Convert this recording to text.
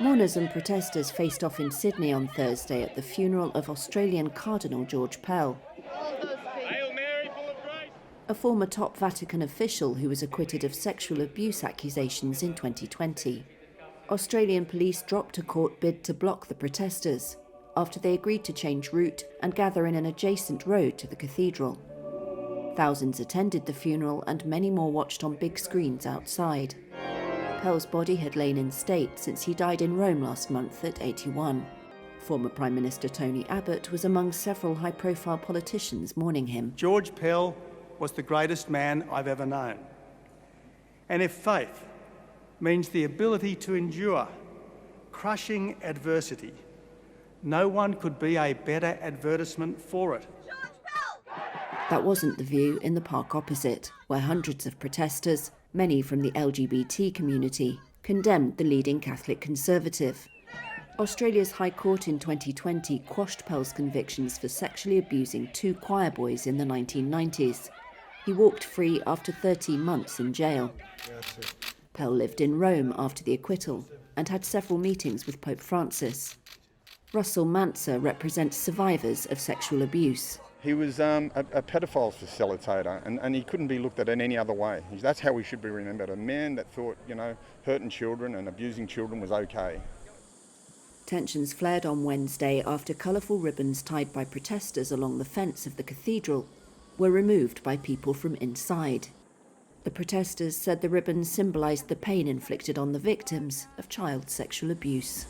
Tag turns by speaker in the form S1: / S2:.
S1: Mourners and protesters faced off in Sydney on Thursday at the funeral of Australian Cardinal George Pell, a former top Vatican official who was acquitted of sexual abuse accusations in 2020. Australian police dropped a court bid to block the protesters after they agreed to change route and gather in an adjacent road to the cathedral. Thousands attended the funeral and many more watched on big screens outside. Pell's body had lain in state since he died in Rome last month at 81. Former Prime Minister Tony Abbott was among several high-profile politicians mourning him.
S2: George Pell was the greatest man I've ever known. And if faith means the ability to endure crushing adversity, no one could be a better advertisement for it.
S1: That wasn't the view in the park opposite, where hundreds of protesters, many from the LGBT community, condemned the leading Catholic Conservative. Australia's High Court in 2020 quashed Pell's convictions for sexually abusing 2 choir boys in the 1990s. He walked free after 13 months in jail. Pell lived in Rome after the acquittal and had several meetings with Pope Francis. Russell Manser represents survivors of sexual abuse.
S3: He was a paedophile facilitator, and he couldn't be looked at in any other way. That's how he should be remembered, a man that thought, hurting children and abusing children was okay.
S1: Tensions flared on Wednesday after colourful ribbons tied by protesters along the fence of the cathedral were removed by people from inside. The protesters said the ribbons symbolised the pain inflicted on the victims of child sexual abuse.